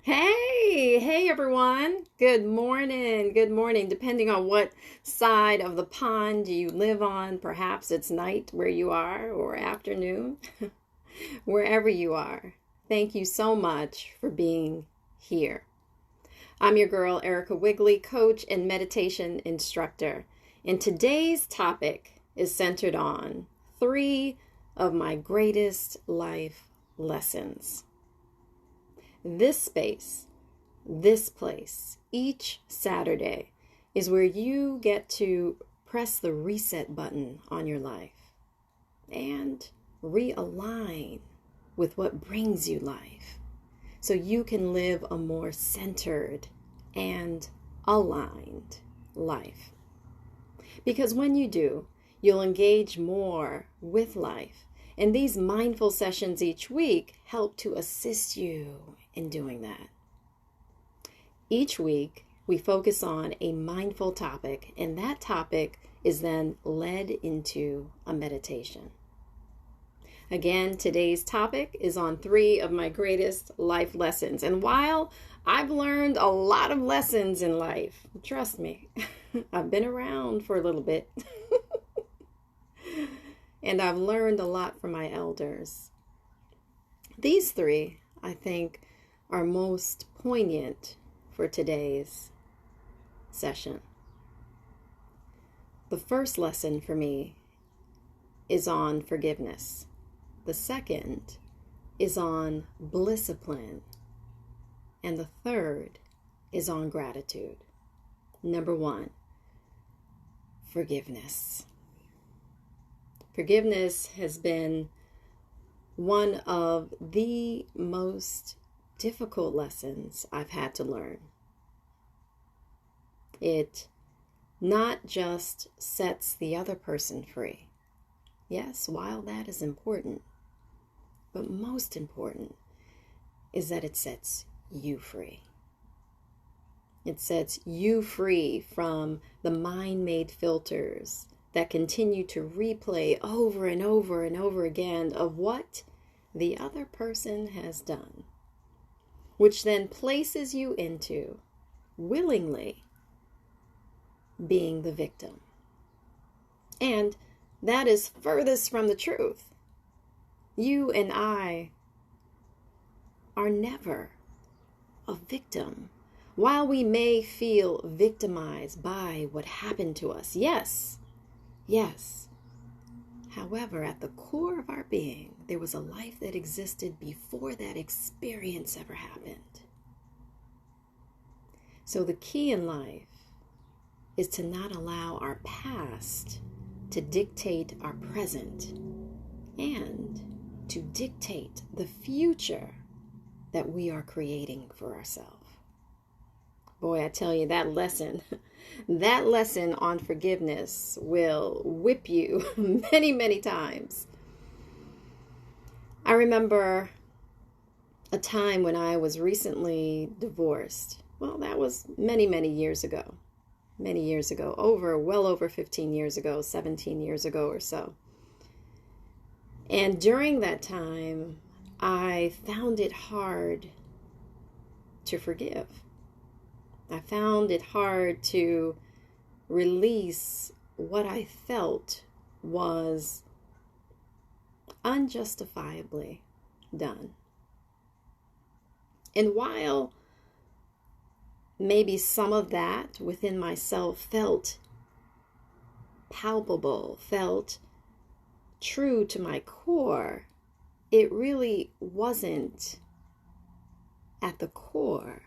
Hey everyone. Good morning. Good morning. Depending on what side of the pond you live on, perhaps it's night where you are or afternoon, wherever you are. Thank you so much for being here. I'm your girl, Erica Wigley, coach and meditation instructor. And today's topic is centered on 3 of my greatest life lessons. This space, this place, each Saturday is where you get to press the reset button on your life and realign with what brings you life so you can live a more centered and aligned life. Because when you do, you'll engage more with life. And these mindful sessions each week help to assist you in doing that. Each week, we focus on a mindful topic, and that topic is then led into a meditation. Again, today's topic is on 3 of my greatest life lessons. And while I've learned a lot of lessons in life, trust me, I've been around for a little bit. And I've learned a lot from my elders. These 3, I think, are most poignant for today's session. The first lesson for me is on forgiveness. The second is on Blissipline. And the third is on gratitude. Number 1, forgiveness. Forgiveness has been one of the most difficult lessons I've had to learn. It not just sets the other person free. Yes, while that is important, but most important is that it sets you free. It sets you free from the mind-made filters that continue to replay over and over and over again of what the other person has done, which then places you into willingly being the victim. And that is furthest from the truth. You and I are never a victim. While we may feel victimized by what happened to us, yes. However, at the core of our being, there was a life that existed before that experience ever happened. So the key in life is to not allow our past to dictate our present and to dictate the future that we are creating for ourselves. Boy, I tell you, that lesson on forgiveness will whip you many, many times. I remember a time when I was recently divorced. Well, that was many, many years ago. Well over 15 years ago, 17 years ago or so. And during that time, I found it hard to forgive. I found it hard to release what I felt was unjustifiably done. And while maybe some of that within myself felt palpable, felt true to my core, it really wasn't at the core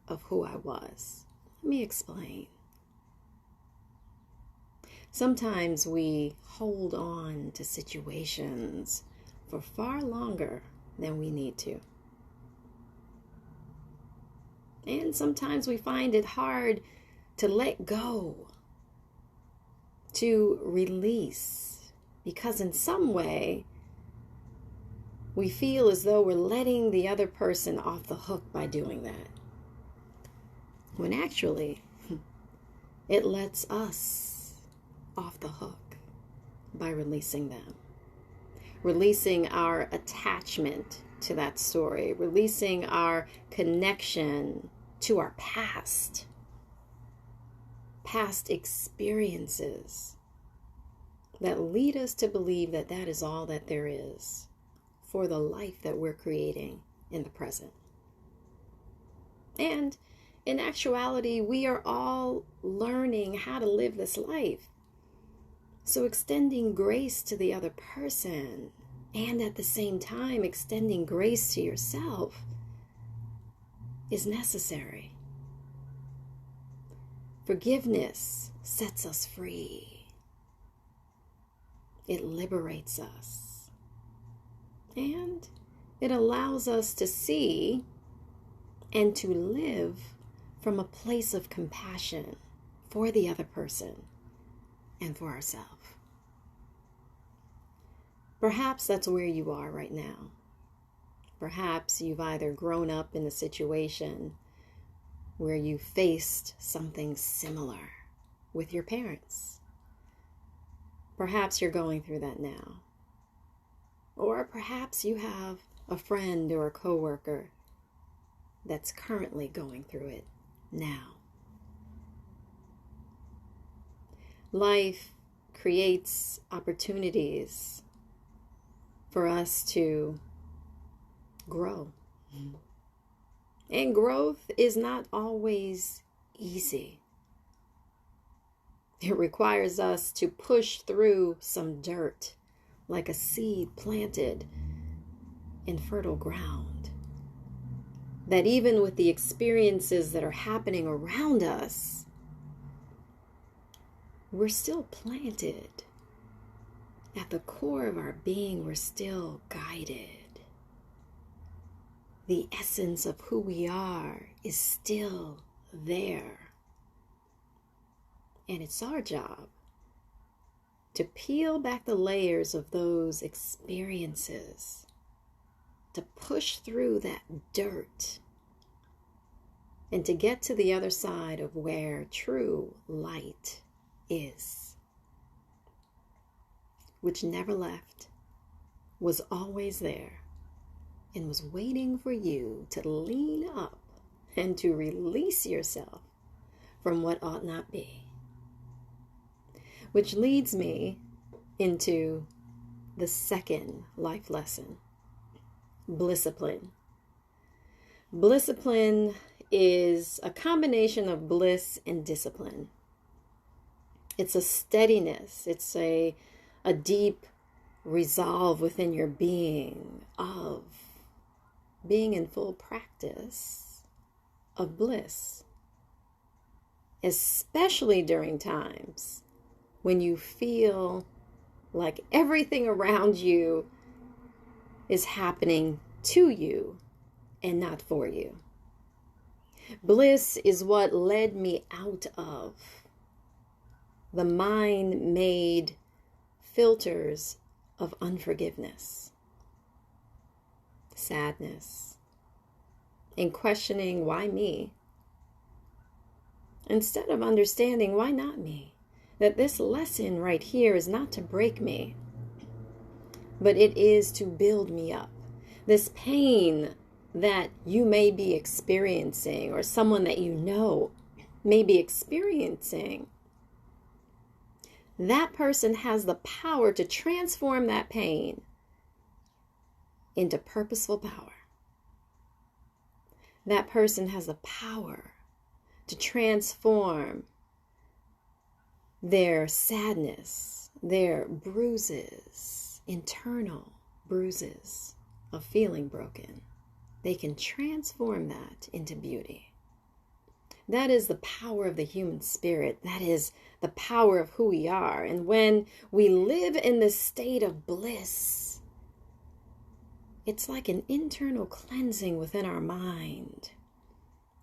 of who I was. Let me explain. Sometimes we hold on to situations for far longer than we need to. And sometimes we find it hard to let go, to release, because in some way we feel as though we're letting the other person off the hook by doing that. When actually, it lets us off the hook by releasing them. Releasing our attachment to that story, releasing our connection to our past experiences that lead us to believe that that is all that there is for the life that we're creating in the present. And in actuality, we are all learning how to live this life. So extending grace to the other person and at the same time extending grace to yourself is necessary. Forgiveness sets us free. It liberates us. And it allows us to see and to live from a place of compassion for the other person and for ourselves. Perhaps that's where you are right now. Perhaps you've either grown up in a situation where you faced something similar with your parents. Perhaps you're going through that now. Or perhaps you have a friend or a coworker that's currently going through it now. Life creates opportunities for us to grow. And growth is not always easy. It requires us to push through some dirt, like a seed planted in fertile ground. That even with the experiences that are happening around us, we're still planted. At the core of our being, we're still guided. The essence of who we are is still there. And it's our job to peel back the layers of those experiences, to push through that dirt, and to get to the other side of where true light is, which never left, was always there, and was waiting for you to lean up and to release yourself from what ought not be. Which leads me into the second life lesson, Blissipline. Blissipline is a combination of bliss and discipline. It's a steadiness. It's a deep resolve within your being of being in full practice of bliss, especially during times when you feel like everything around you is happening to you and not for you. Bliss is what led me out of the mind-made filters of unforgiveness, sadness, and questioning why me, instead of understanding why not me. That this lesson right here is not to break me, but it is to build me up. This pain that you may be experiencing, or someone that you know may be experiencing, that person has the power to transform that pain into purposeful power. That person has the power to transform their sadness, their bruises, internal bruises of feeling broken. They can transform that into beauty. That is the power of the human spirit. That is the power of who we are. And when we live in this state of bliss, it's like an internal cleansing within our mind.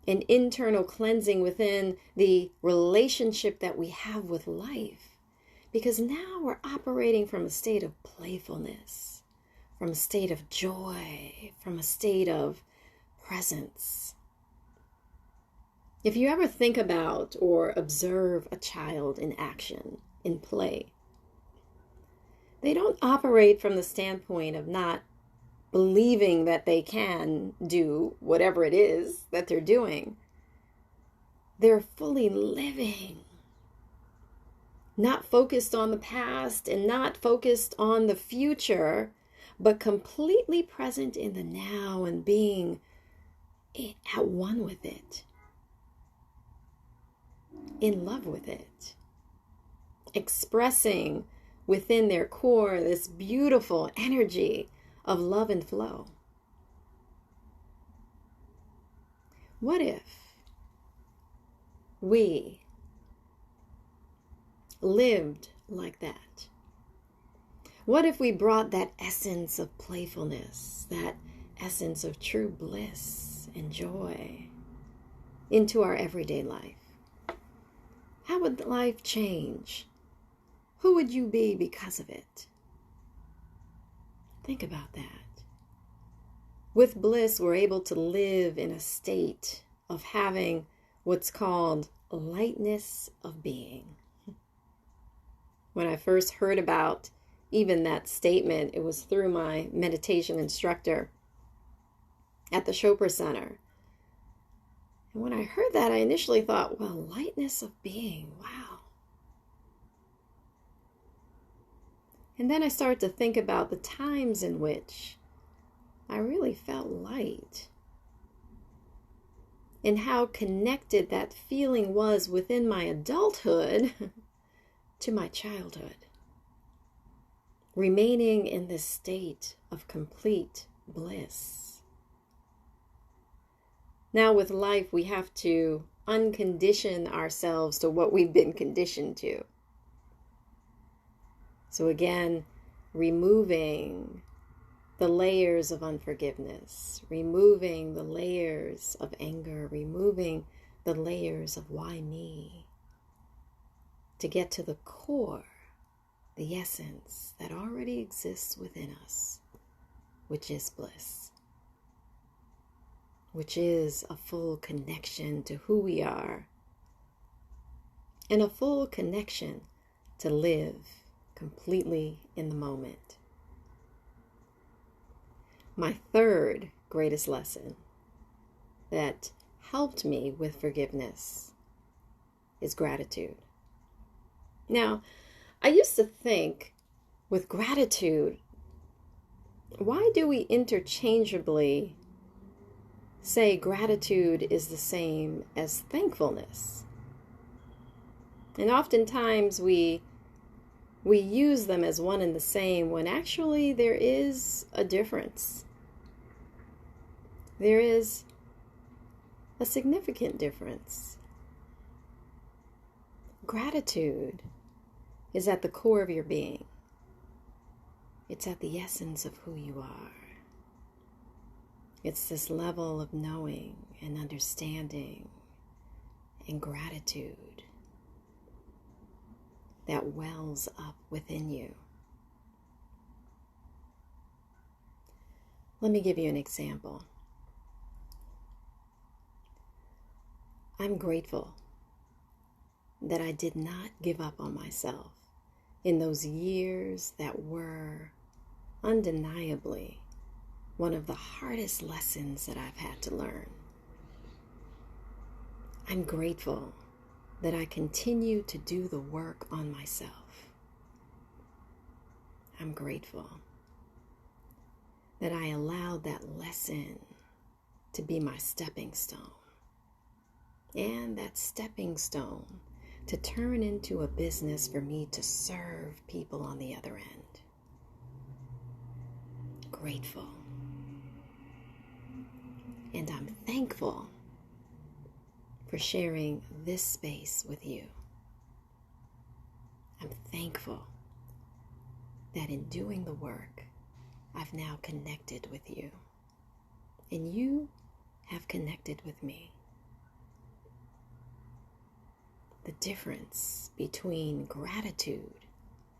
An internal cleansing within the relationship that we have with life. Because now we're operating from a state of playfulness, from a state of joy, from a state of presence. If you ever think about or observe a child in action, in play, they don't operate from the standpoint of not believing that they can do whatever it is that they're doing. They're fully living, not focused on the past and not focused on the future, but completely present in the now and being at one with it, in love with it, expressing within their core this beautiful energy of love and flow. What if we lived like that? What if we brought that essence of playfulness, that essence of true bliss and joy into our everyday life? How would life change? Who would you be because of it? Think about that. With bliss, we're able to live in a state of having what's called lightness of being. When I first heard about even that statement, it was through my meditation instructor at the Chopra Center. And when I heard that, I initially thought, well, lightness of being, wow. And then I started to think about the times in which I really felt light and how connected that feeling was within my adulthood to my childhood, remaining in this state of complete bliss. Now with life, we have to uncondition ourselves to what we've been conditioned to. So again, removing the layers of unforgiveness, removing the layers of anger, removing the layers of why me, to get to the core, the essence that already exists within us, which is bliss, which is a full connection to who we are and a full connection to live completely in the moment. My third greatest lesson that helped me with forgiveness is gratitude. Now, I used to think with gratitude, why do we interchangeably say gratitude is the same as thankfulness? And oftentimes we use them as one and the same when actually there is a difference. There is a significant difference. Gratitude is at the core of your being. It's at the essence of who you are. It's this level of knowing and understanding and gratitude that wells up within you. Let me give you an example. I'm grateful that I did not give up on myself in those years that were undeniably one of the hardest lessons that I've had to learn. I'm grateful that I continue to do the work on myself. I'm grateful that I allowed that lesson to be my stepping stone, and that stepping stone to turn into a business for me to serve people on the other end. Grateful. And I'm thankful for sharing this space with you. I'm thankful that in doing the work, I've now connected with you, and you have connected with me. The difference between gratitude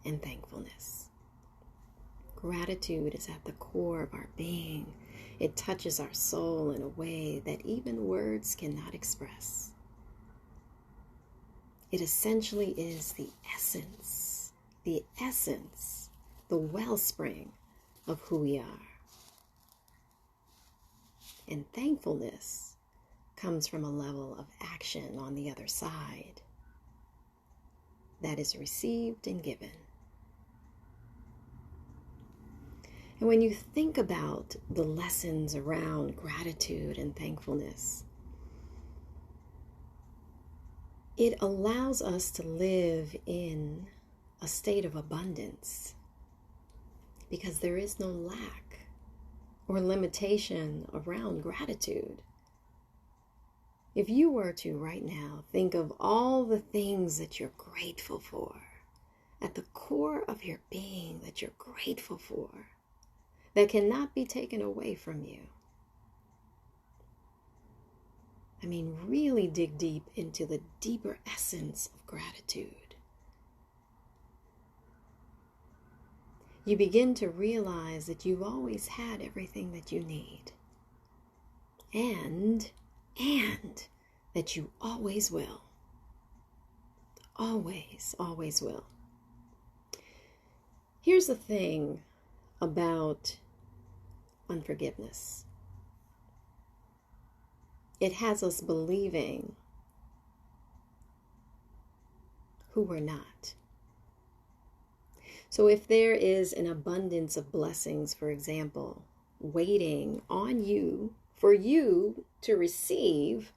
and thankfulness. Gratitude is at the core of our being. It touches our soul in a way that even words cannot express. It essentially is the essence, the wellspring of who we are. And thankfulness comes from a level of action on the other side that is received and given. And when you think about the lessons around gratitude and thankfulness, it allows us to live in a state of abundance because there is no lack or limitation around gratitude. If you were to right now think of all the things that you're grateful for, at the core of your being that you're grateful for, that cannot be taken away from you. I mean, really dig deep into the deeper essence of gratitude. You begin to realize that you've always had everything that you need. And that you always will. Always, always will. Here's the thing about unforgiveness. It has us believing who we're not. So if there is an abundance of blessings, for example, waiting on you, for you to receive,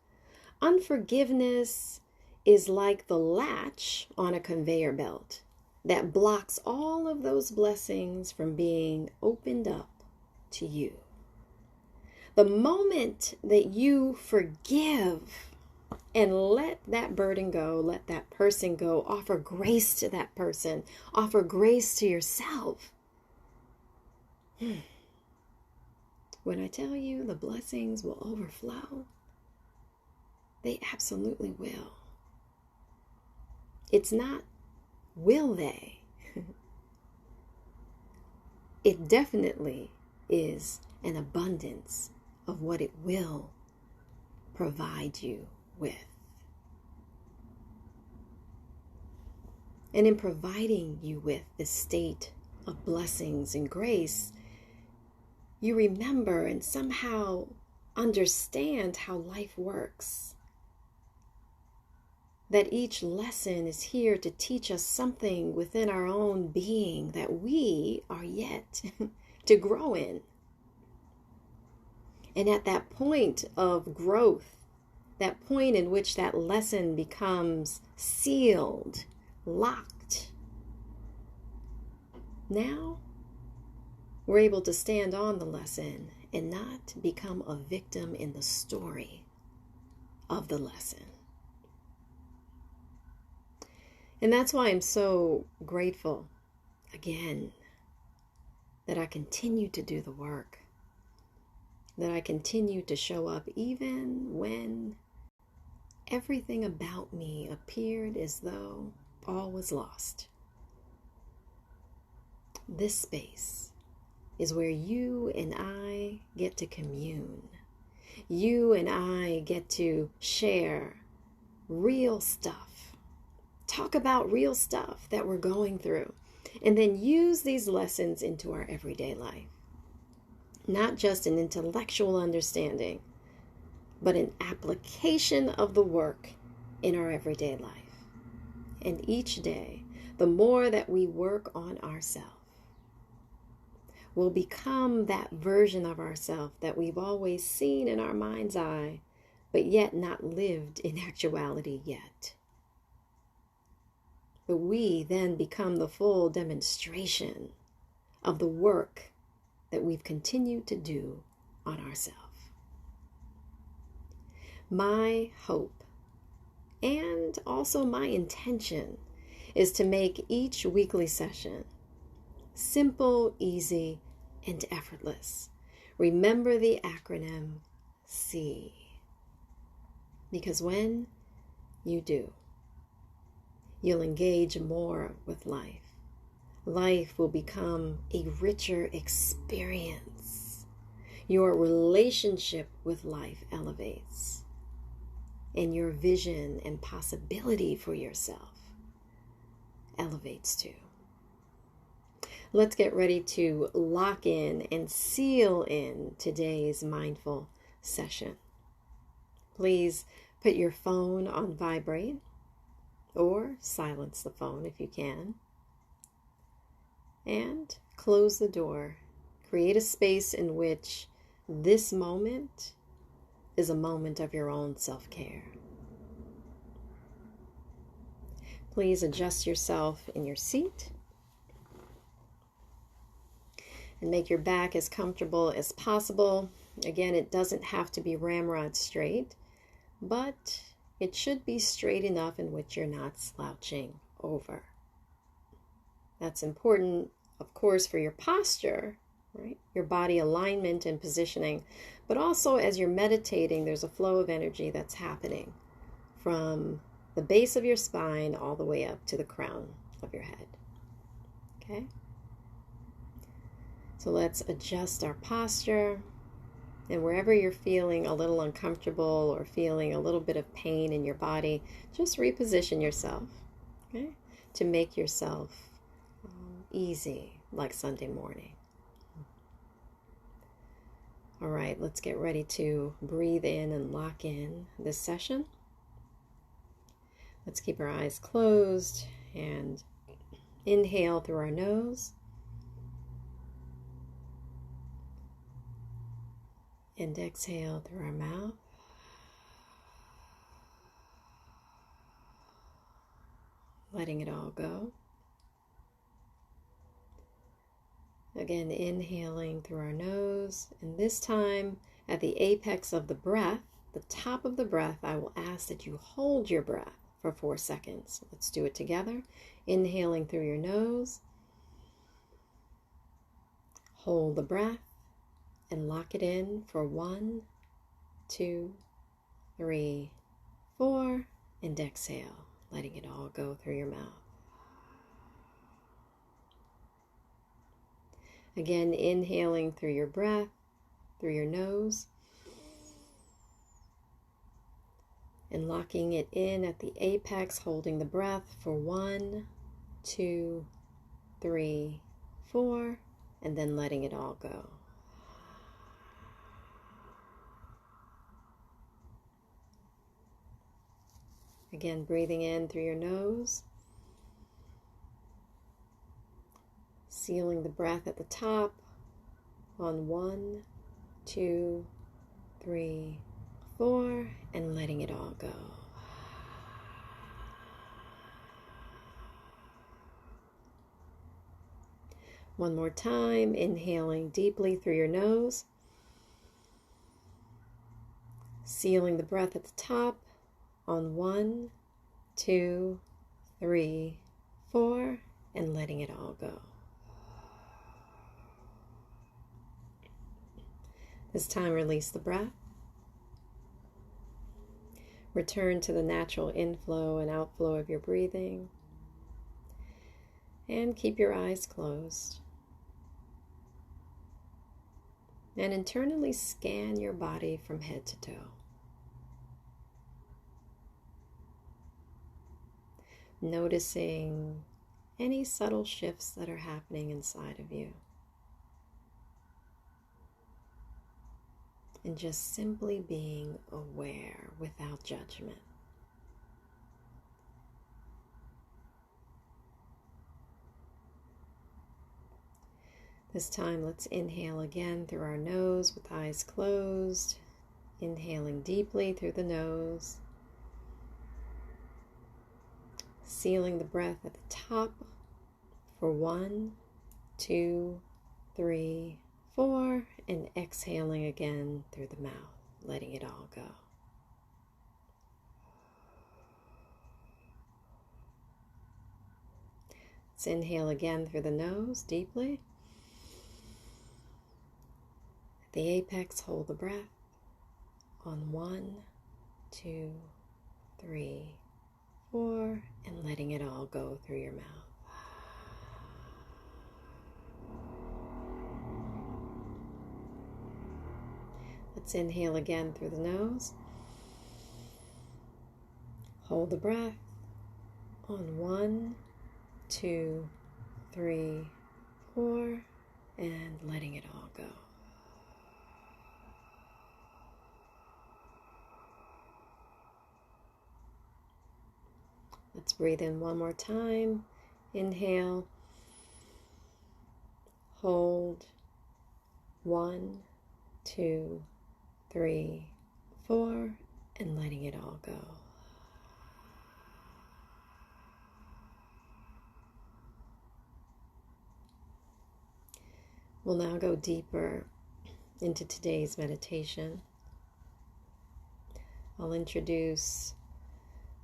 unforgiveness is like the latch on a conveyor belt that blocks all of those blessings from being opened up to you. The moment that you forgive and let that burden go, let that person go, offer grace to that person, offer grace to yourself. When I tell you the blessings will overflow, they absolutely will. It's not will they. It definitely is an abundance of what it will provide you with. And in providing you with this state of blessings and grace, you remember and somehow understand how life works. That each lesson is here to teach us something within our own being that we are yet to grow in. And at that point of growth, that point in which that lesson becomes sealed, locked, now we're able to stand on the lesson and not become a victim in the story of the lesson. And that's why I'm so grateful, again, that I continue to do the work, that I continue to show up even when everything about me appeared as though all was lost. This space is where you and I get to commune. You and I get to share real stuff. Talk about real stuff that we're going through. And then use these lessons into our everyday life. Not just an intellectual understanding, but an application of the work in our everyday life. And each day, the more that we work on ourselves, we'll become that version of ourselves that we've always seen in our mind's eye, but yet not lived in actuality yet. But we then become the full demonstration of the work that we've continued to do on ourselves. My hope and also my intention is to make each weekly session simple, easy, and effortless. Remember the acronym C. Because when you do, you'll engage more with life. Life will become a richer experience. Your relationship with life elevates. And your vision and possibility for yourself elevates too. Let's get ready to lock in and seal in today's mindful session. Please put your phone on vibrate or silence the phone if you can. And close the door. Create a space in which this moment is a moment of your own self-care. Please adjust yourself in your seat and make your back as comfortable as possible. Again, it doesn't have to be ramrod straight, but it should be straight enough in which you're not slouching over. That's important, of course, for your posture, right? Your body alignment and positioning, but also as you're meditating, there's a flow of energy that's happening from the base of your spine all the way up to the crown of your head. Okay? So let's adjust our posture, and wherever you're feeling a little uncomfortable or feeling a little bit of pain in your body, just reposition yourself, okay, to make yourself easy like Sunday morning. All right, let's get ready to breathe in and lock in this session. Let's keep our eyes closed and inhale through our nose. And exhale through our mouth. Letting it all go. Again, inhaling through our nose. And this time, at the apex of the breath, the top of the breath, I will ask that you hold your breath for 4 seconds. Let's do it together. Inhaling through your nose. Hold the breath. And lock it in for 1, 2, 3, 4, and exhale, letting it all go through your mouth. Again, inhaling through your breath, through your nose, and locking it in at the apex, holding the breath for 1, 2, 3, 4, and then letting it all go. Again, breathing in through your nose, sealing the breath at the top on 1, 2, 3, 4, and letting it all go. One more time, inhaling deeply through your nose, sealing the breath at the top on 1, 2, 3, 4, and letting it all go. This time, release the breath. Return to the natural inflow and outflow of your breathing. And keep your eyes closed. And internally scan your body from head to toe. Noticing any subtle shifts that are happening inside of you. And just simply being aware without judgment. This time, let's inhale again through our nose with eyes closed. Inhaling deeply through the nose. Sealing the breath at the top for 1, 2, 3, 4, and exhaling again through the mouth, letting it all go. Let's inhale again through the nose deeply. At the apex, hold the breath on 1, 2, 3, 4, and letting it all go through your mouth. Let's inhale again through the nose. Hold the breath on 1, 2, 3, 4, and letting it all go. Let's breathe in one more time. Inhale, hold, 1, 2, 3, 4, and letting it all go. We'll now go deeper into today's meditation. I'll introduce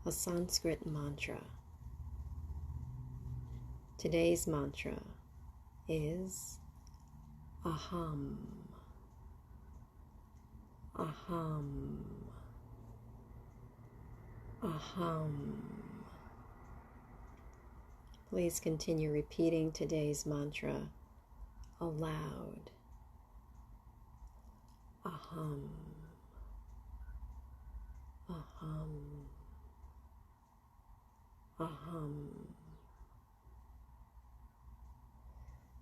a Sanskrit mantra. Today's mantra is Aham. Aham. Aham. Please continue repeating today's mantra aloud. Aham. Aham. Aham.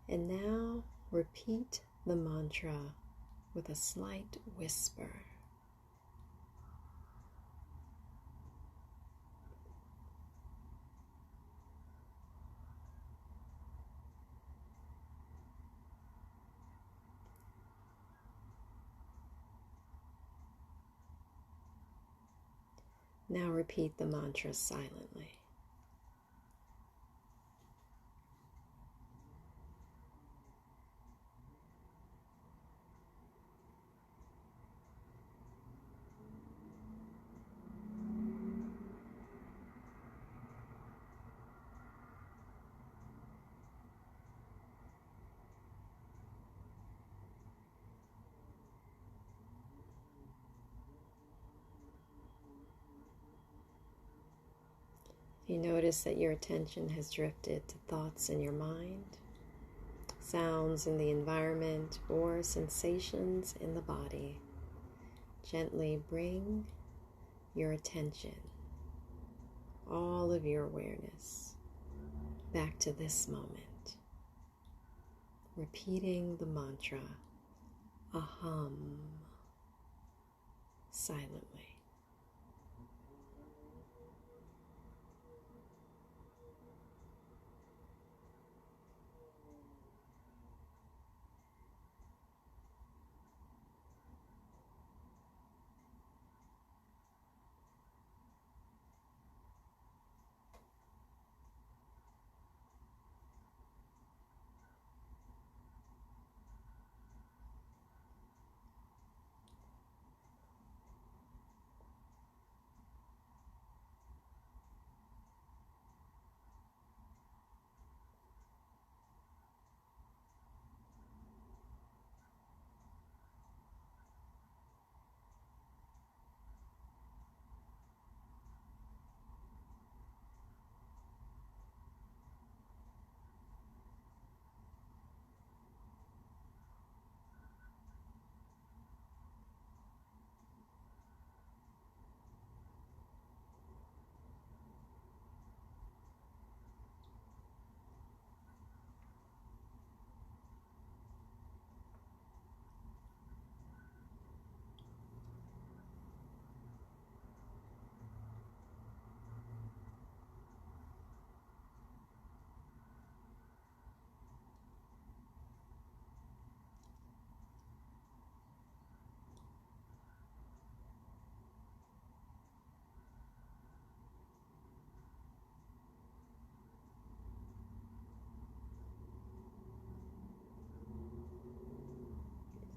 And now repeat the mantra with a slight whisper. Now repeat the mantra silently. You notice that your attention has drifted to thoughts in your mind, sounds in the environment, or sensations in the body. Gently bring your attention, all of your awareness, back to this moment, repeating the mantra, Aham, silently.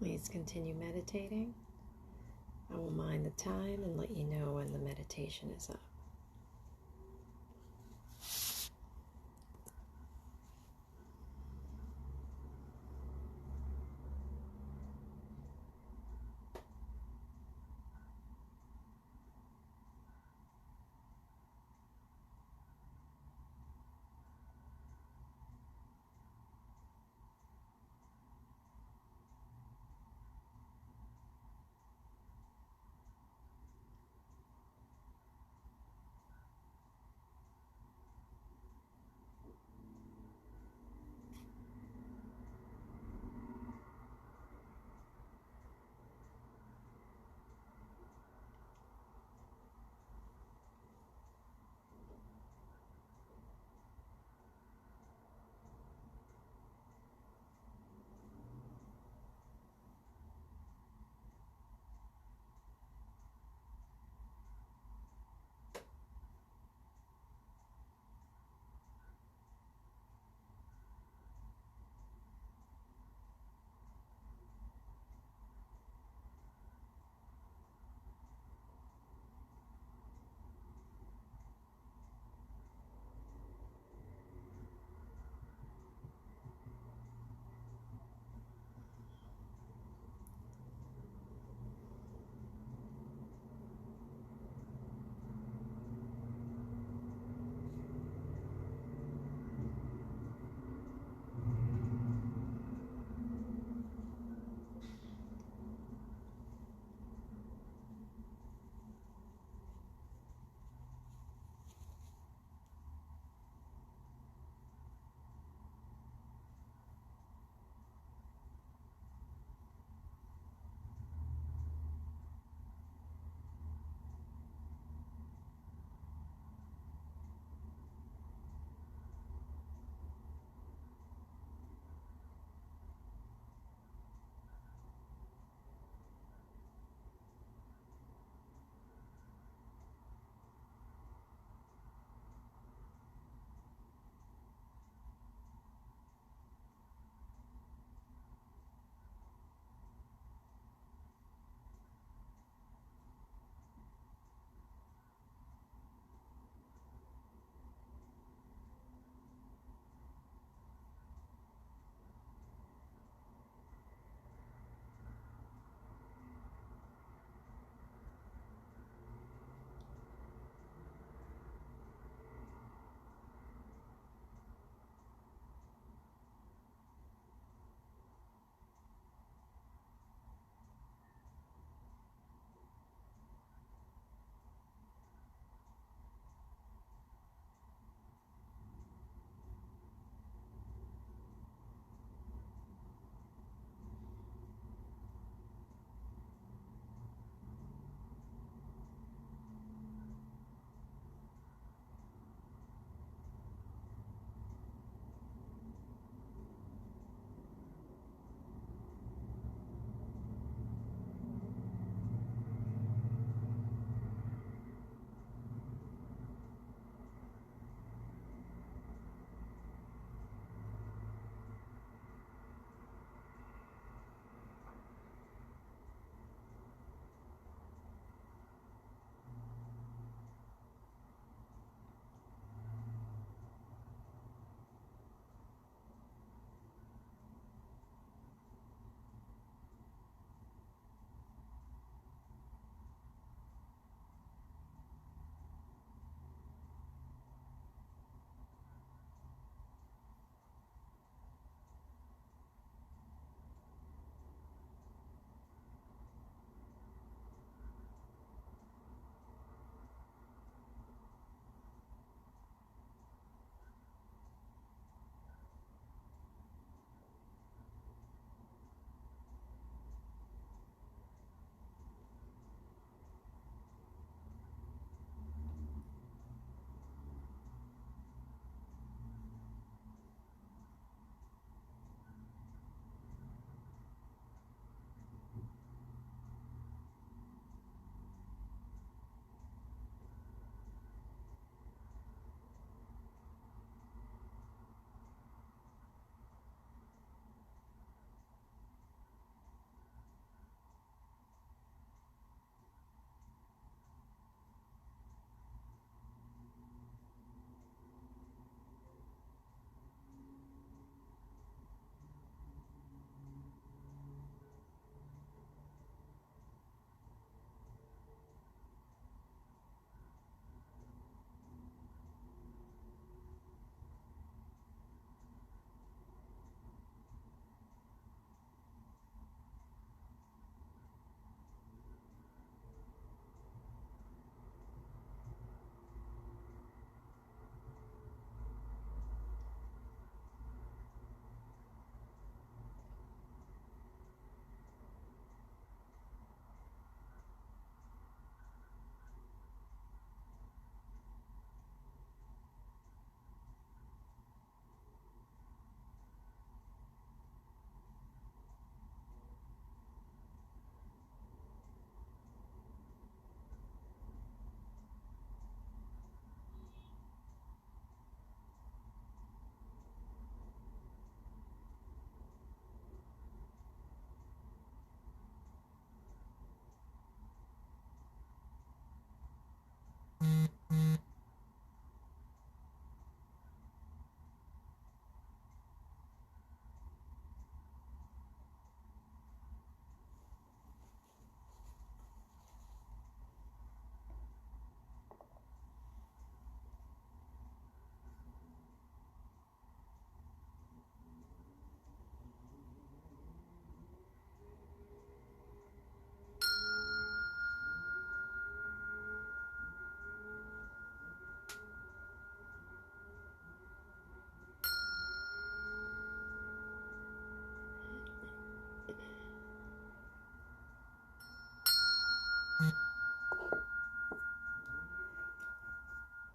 Please continue meditating. I will mind the time and let you know when the meditation is up.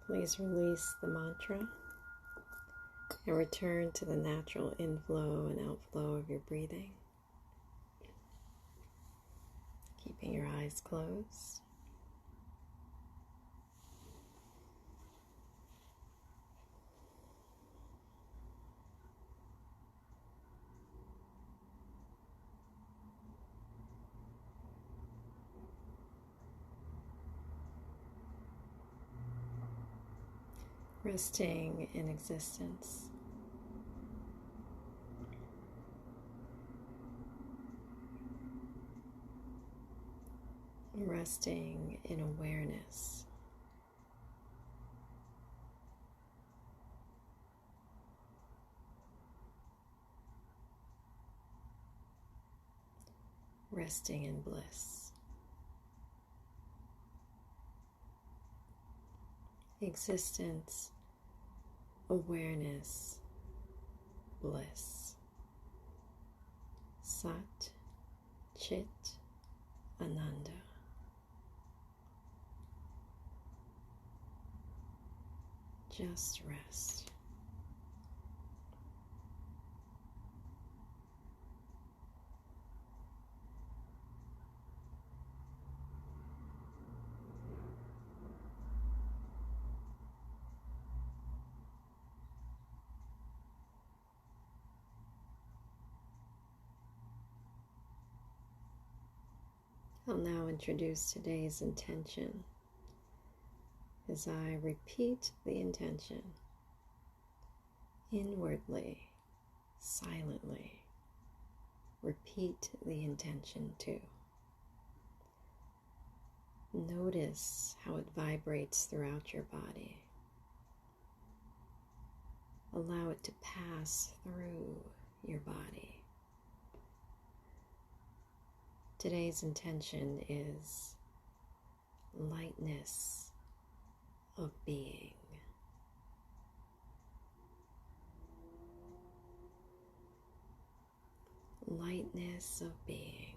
Please release the mantra and return to the natural inflow and outflow of your breathing. Keeping your eyes closed. Resting in existence. Resting in awareness. Resting in bliss. Existence, awareness, bliss. Sat, Chit, Ananda. Just rest. I'll now introduce today's intention as I repeat the intention inwardly, silently. Repeat the intention too. Notice how it vibrates throughout your body. Allow it to pass through your body. Today's intention is lightness of being. Lightness of being.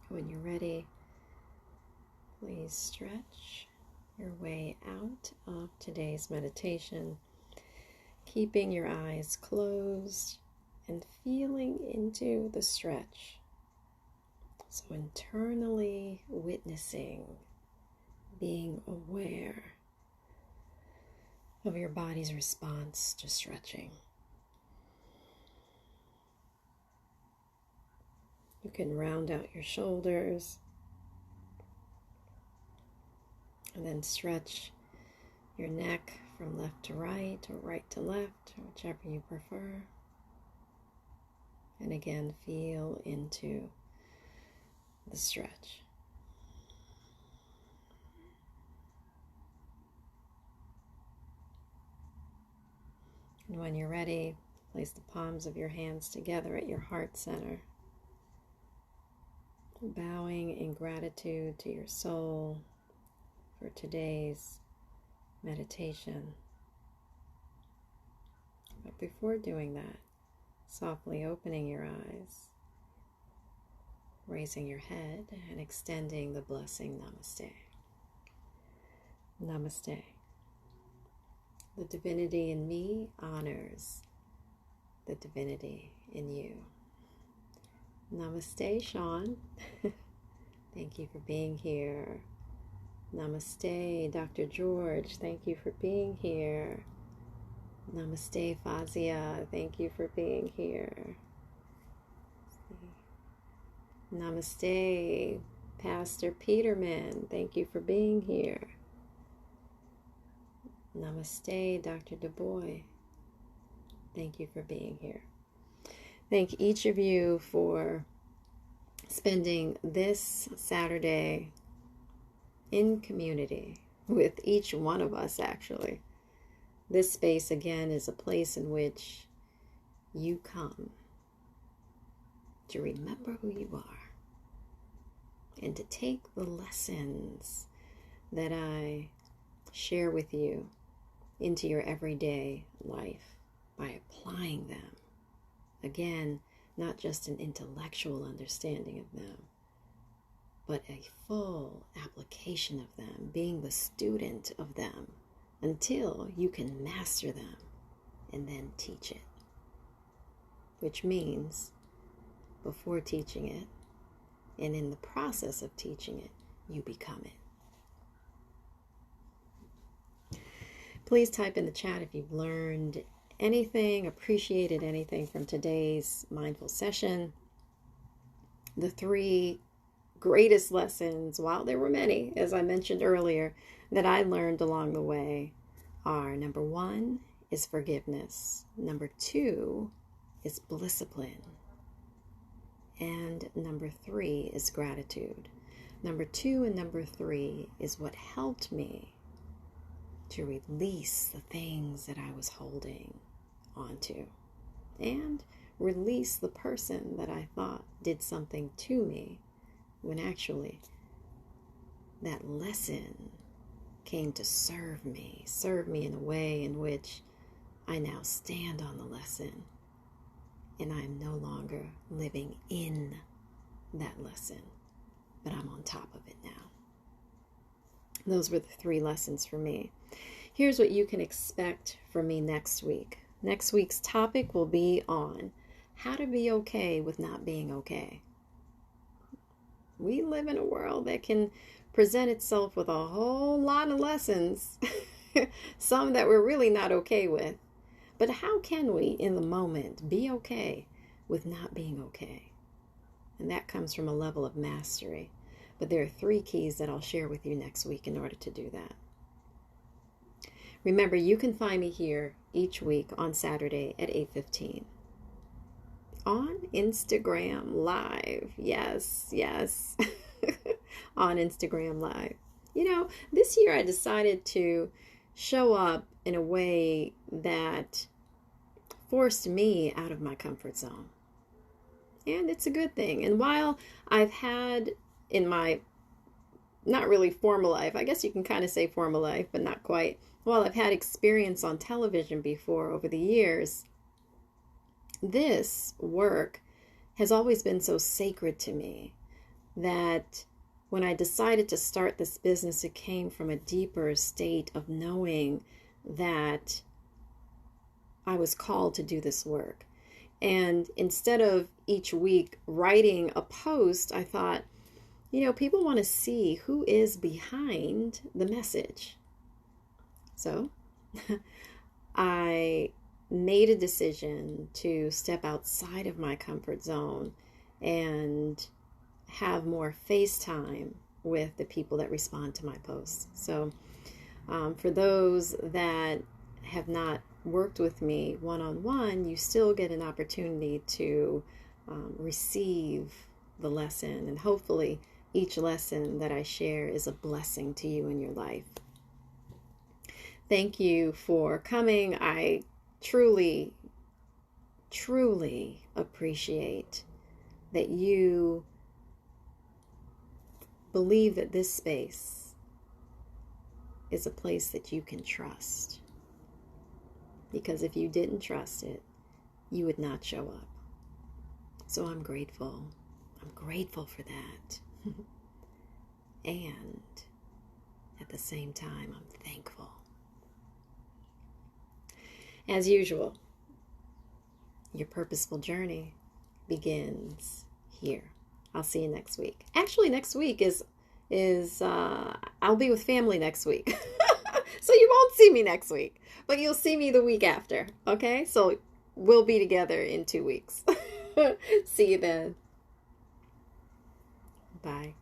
When you're ready, please stretch your way out of today's meditation, keeping your eyes closed and feeling into the stretch. So internally witnessing, being aware of your body's response to stretching. You can round out your shoulders and then stretch your neck from left to right or right to left, whichever you prefer. And again, feel into the stretch. And when you're ready, place the palms of your hands together at your heart center. Bowing in gratitude to your soul for today's meditation. But before doing that, softly opening your eyes, raising your head, and extending the blessing Namaste. Namaste. The divinity in me honors the divinity in you. Namaste, Sean. Thank you for being here. Namaste, Dr. George. Thank you for being here. Namaste, Fazia. Thank you for being here. Namaste, Pastor Peterman. Thank you for being here. Namaste, Dr. Du Bois. Thank you for being here. Thank each of you for spending this Saturday in community with each one of us, actually. This space, again, is a place in which you come to remember who you are and to take the lessons that I share with you into your everyday life by applying them. Again, not just an intellectual understanding of them, but a full application of them, being the student of them until you can master them and then teach it. Which means before teaching it and in the process of teaching it, you become it. Please type in the chat if you've learned anything, appreciated anything from today's mindful session. The 3 greatest lessons, while there were many, as I mentioned earlier, that I learned along the way are: number 1 is forgiveness. Number 2 is Blissipline. And number 3 is gratitude. Number 2 and number 3 is what helped me to release the things that I was holding onto and release the person that I thought did something to me, when actually that lesson came to serve me in a way in which I now stand on the lesson, and I'm no longer living in that lesson, but I'm on top of it now. Those were the 3 lessons for me. Here's what you can expect from me next week. Next week's topic will be on how to be okay with not being okay. We live in a world that can present itself with a whole lot of lessons, some that we're really not okay with. But how can we, in the moment, be okay with not being okay? And that comes from a level of mastery. But there are 3 keys that I'll share with you next week in order to do that. Remember, you can find me here each week on Saturday at 8:15 on Instagram Live. Yes, on Instagram Live. You know, this year I decided to show up in a way that forced me out of my comfort zone. And it's a good thing. And while I've had in my not really formal life, I guess you can kind of say formal life, but not quite. While I've had experience on television before over the years, this work has always been so sacred to me that when I decided to start this business, it came from a deeper state of knowing that I was called to do this work. And instead of each week writing a post, I thought, you know, people want to see who is behind the message. So I made a decision to step outside of my comfort zone and have more face time with the people that respond to my posts. So for those that have not worked with me one-on-one, you still get an opportunity to receive the lesson, and hopefully each lesson that I share is a blessing to you in your life. Thank you for coming. I truly appreciate that you believe that this space is a place that you can trust. Because if you didn't trust it, you would not show up. So I'm grateful. I'm grateful for that. And at the same time, I'm thankful. As usual, your purposeful journey begins here. I'll see you next week. Actually, next week is I'll be with family next week. So you won't see me next week, but you'll see me the week after. Okay? So we'll be together in 2 weeks. See you then. Bye.